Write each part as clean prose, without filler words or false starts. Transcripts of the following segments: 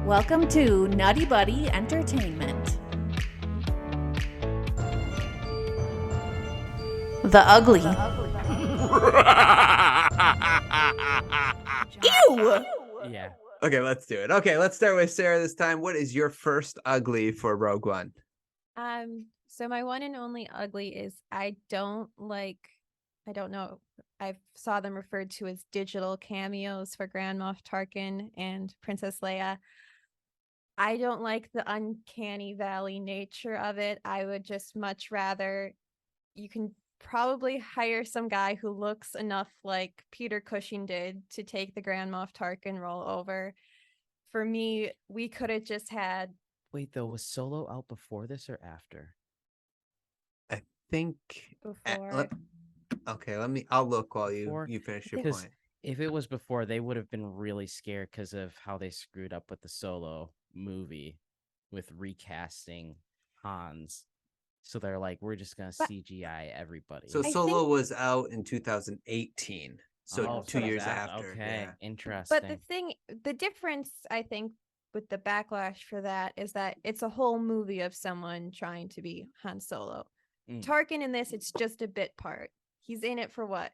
Welcome to NuttieBuddie Entertainment. The Ugly. Ew! Yeah. Okay, let's do it. Okay, let's start with Sarah this time. What is your first ugly for Rogue One? So my one and only ugly is I don't know. I saw them referred to as digital cameos for Grand Moff Tarkin and Princess Leia. I don't like the uncanny valley nature of it. I would just much rather, you can probably hire some guy who looks enough like Peter Cushing did to take the Grand Moff Tarkin role over. For me, we could have just had. Wait, though, was Solo out before this or after? I think Before. I'll look while Before? you finish your Because point. if it was before, they would have been really scared because of how they screwed up with the Solo movie with recasting Hans. So they're like, we're just gonna CGI everybody. So Solo was out in 2018. So 2 years after. Okay, interesting. But the difference, I think, with the backlash for that is that it's a whole movie of someone trying to be Han Solo. Tarkin in this, it's just a bit part. He's in it for what,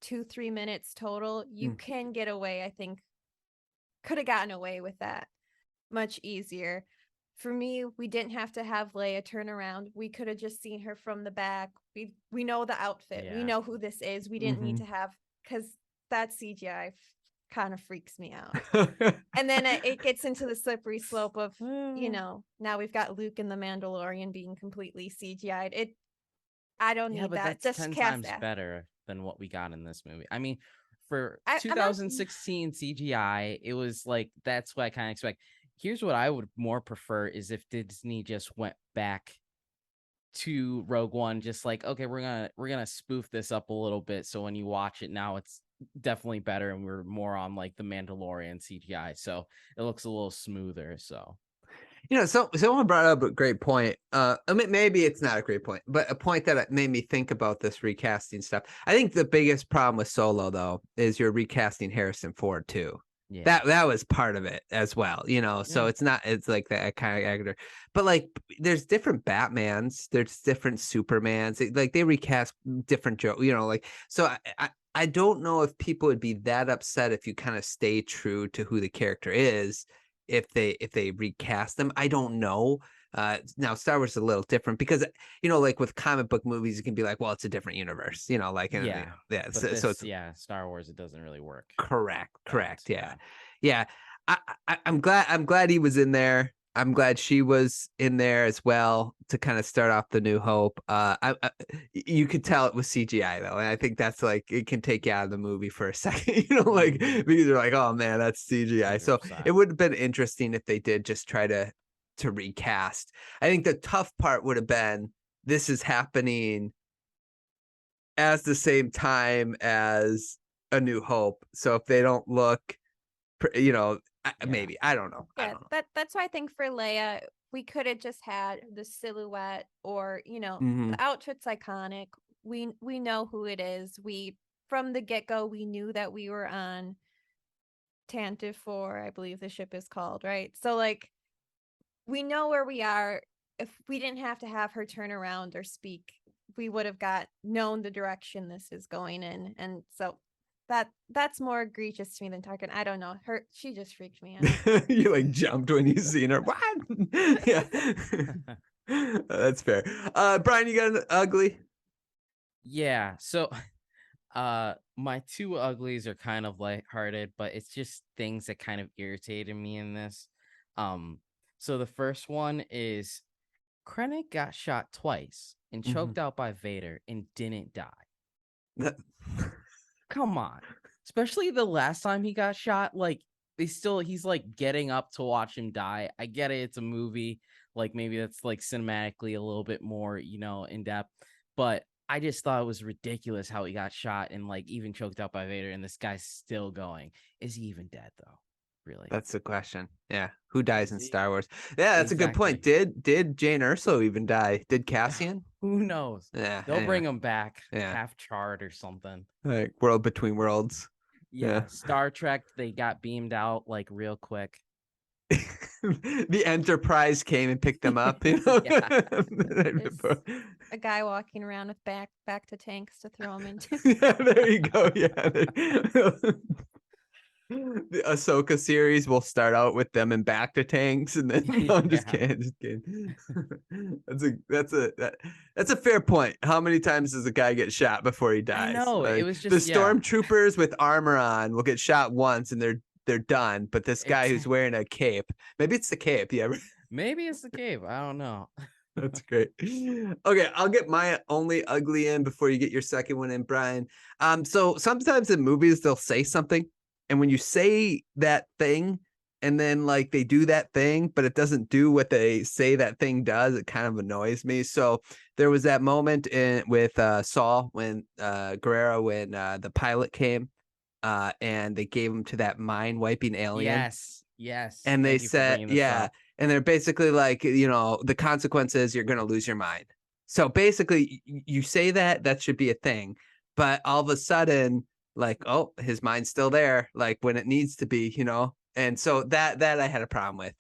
2-3 minutes total. You can get away, I think, could have gotten away with that much easier. For me, we didn't have to have Leia turn around. We could have just seen her from the back. We know the outfit. Yeah. We know who this is. We didn't need to have, because that CGI kind of freaks me out. And then it gets into the slippery slope of, now we've got Luke and the Mandalorian being completely CGI'd. I don't need that. That's just 10 cast times that. better than what we got in this movie. I mean, for 2016 CGI, it was like, that's what I kind of expect. Here's what I would more prefer is if Disney just went back to Rogue One, just like, okay, we're gonna spoof this up a little bit, so when you watch it now, it's definitely better, and we're more on like the Mandalorian CGI, so it looks a little smoother. So, someone brought up a great point. I mean, maybe it's not a great point, but a point that made me think about this recasting stuff. I think the biggest problem with Solo, though, is you're recasting Harrison Ford too. Yeah. That was part of it as well, so it's like that kind of actor, but like there's different Batmans, there's different Supermans, like they recast different Joe, so I don't know if people would be that upset if you kind of stay true to who the character is, if they recast them. I don't know. Now Star Wars is a little different because like with comic book movies, you can be like, well, it's a different universe, like Star Wars, it doesn't really work. Correct. Yeah. I'm glad he was in there. I'm glad she was in there as well to kind of start off the New Hope. You could tell it was CGI though, and I think that's like it can take you out of the movie for a second, like because you're like, oh man, that's CGI. 100%. So it would have been interesting if they did just try to recast. I think the tough part would have been this is happening as the same time as A New Hope. So if they don't look, maybe I don't know. That's why I think for Leia, we could have just had the silhouette, or the outfit's iconic. We know who it is. We from the get-go we knew that we were on Tantive 4, I believe the ship is called, right? So like we know where we are. If we didn't have to have her turn around or speak, we would have known the direction this is going in. And so that's more egregious to me than Tarkin. I don't know. She just freaked me out. You like jumped when you seen her. What? Yeah. That's fair. Brian, you got an ugly? Yeah. So my two uglies are kind of lighthearted, but it's just things that kind of irritated me in this. So the first one is Krennic got shot twice and choked out by Vader and didn't die. Come on. Especially the last time he got shot, like he's like getting up to watch him die. I get it, it's a movie, like maybe that's like cinematically a little bit more, in depth, but I just thought it was ridiculous how he got shot and like even choked out by Vader, and this guy's still going. Is he even dead though? Really? That's the question. Yeah. Who dies in Star Wars? Yeah, that's a good point. Did Jane Erso even die? Did Cassian? Who knows? Yeah. They'll bring him back half charred or something. Like World Between Worlds. Yeah. Star Trek, they got beamed out like real quick. the Enterprise came and picked them up. You know? Yeah. The night It's before. a guy walking around with back to tanks to throw them into. Yeah, there you go. Yeah. The Ahsoka series will start out with them in back to tanks, and then no, I'm just Yeah. kidding, just kidding. That's a fair point. How many times does a guy get shot before he dies? I know. It Like, was the just stormtroopers with armor on will get shot once, and they're done. But this guy who's wearing a cape, maybe it's the cape. Yeah, Maybe it's the cave. I don't know. that's great. Okay, I'll get my only ugly in before you get your second one in, Brian. So sometimes in movies they'll say something, and when you say that thing, and then like they do that thing, but it doesn't do what they say that thing does, it kind of annoys me. So there was that moment with Saul when Guerrero when the pilot came, and they gave him to that mind wiping alien. Yes. And they Thank you for said, bringing this yeah. up. And they're basically like, the consequence is you're going to lose your mind. So basically, you say that should be a thing. But all of a sudden, like, oh, his mind's still there, like when it needs to be, And so that I had a problem with.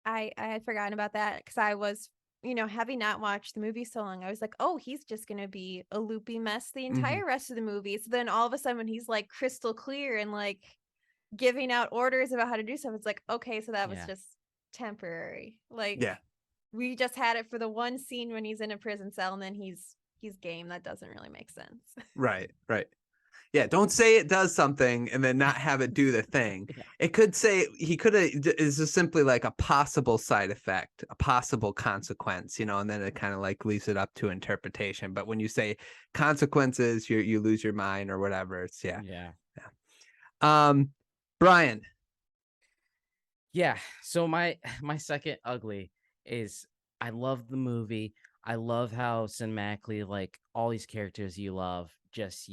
I had forgotten about that because I was, having not watched the movie so long, I was like, oh, he's just gonna be a loopy mess the entire rest of the movie. So then all of a sudden, when he's like crystal clear and like giving out orders about how to do stuff, it's like, okay, so that was just temporary. Like, Yeah. we just had it for the one scene when he's in a prison cell, and then he's game. That doesn't really make sense. Right. Yeah, don't say it does something and then not have it do the thing. Yeah. It could say he could have is just simply like a possible side effect, a possible consequence, and then it kind of like leaves it up to interpretation. But when you say consequences, you lose your mind or whatever. It's Yeah. Brian. Yeah. So my second ugly is I love the movie. I love how cinematically, like all these characters you love, just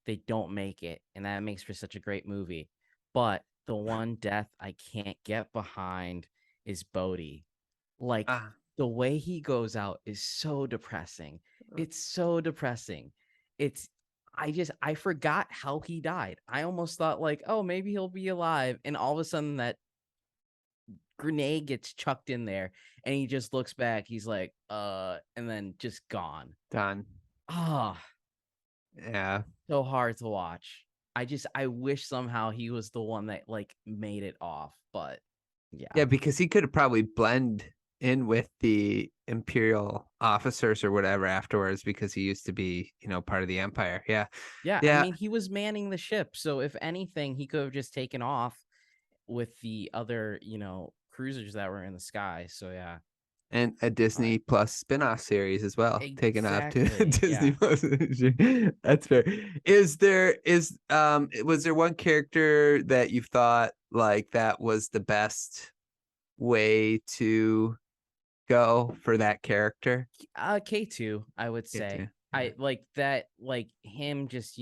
they don't make it, and that makes for such a great movie. But the one death I can't get behind is Bodhi. Like the way he goes out is so depressing. It's so depressing. I forgot how he died. I almost thought like, oh, maybe he'll be alive, and all of a sudden that grenade gets chucked in there, and he just looks back. He's like, and then just gone. Done. Ah. Yeah. So hard to watch. I wish somehow he was the one that like made it off, but Yeah, because he could have probably blend in with the Imperial officers or whatever afterwards because he used to be, part of the Empire. Yeah. I mean, he was manning the ship, so if anything, he could have just taken off with the other, cruisers that were in the sky. So yeah. And a Disney Plus spinoff series as well, taken off to Disney Plus. That's fair. Was there one character that you thought like that was the best way to go for that character? K2, I would say. K2, I like that, like him just,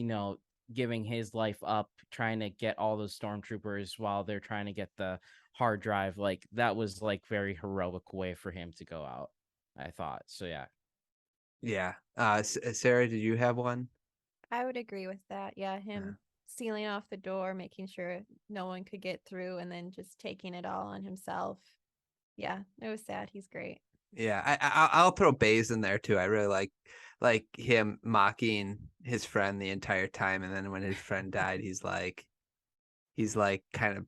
giving his life up, trying to get all those stormtroopers while they're trying to get the hard drive. Like that was like very heroic way for him to go out, I thought. So yeah. Sarah, did you have one? I would agree with that. Yeah, him sealing off the door, making sure no one could get through, and then just taking it all on himself. Yeah, it was sad. He's great. Yeah, I'll throw Baze in there too. I really like him mocking his friend the entire time, and then when his friend died, he's like kind of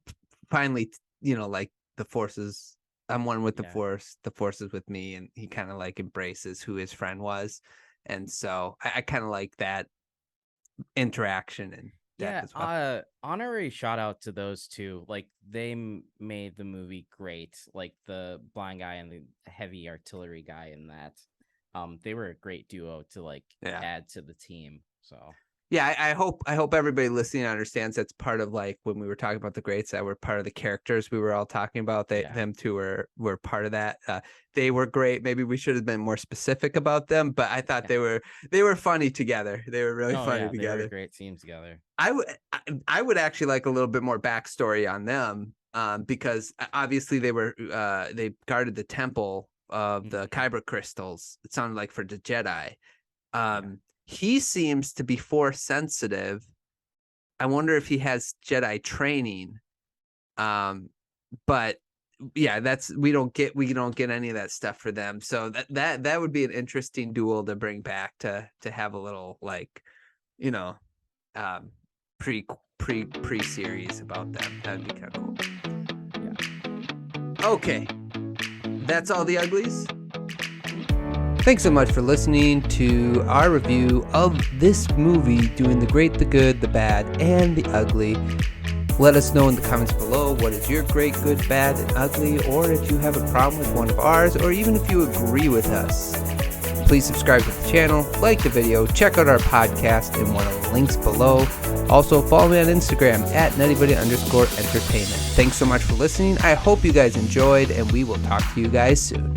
finally, like the forces. I'm one with the force. The force is with me, and he kind of like embraces who his friend was, and so I kind of like that interaction and death as well. Honorary shout out to those two. Like they made the movie great. Like the blind guy and the heavy artillery guy in that. They were a great duo to like add to the team. So yeah, I hope everybody listening understands that's part of like when we were talking about the greats that were part of the characters we were all talking about. Them two were part of that. They were great. Maybe we should have been more specific about them, but I thought they were funny together. They were really funny together. They were a great team together. I would actually like a little bit more backstory on them, because obviously they guarded the temple of the Kyber crystals. It sounded like for the Jedi. He seems to be force sensitive. I wonder if he has Jedi training. But we don't get any of that stuff for them. So that would be an interesting duel to bring back to have a little like, pre-series about them. That'd be kind of cool. Yeah. Okay. That's all the uglies. Thanks so much for listening to our review of this movie, doing the great, the good, the bad, and the ugly. Let us know in the comments below what is your great, good, bad, and ugly, or if you have a problem with one of ours, or even if you agree with us. Please subscribe to the channel, like the video, check out our podcast in one of the links below. Also, follow me on Instagram at NuttieBuddie_Entertainment. Thanks so much for listening. I hope you guys enjoyed, and we will talk to you guys soon.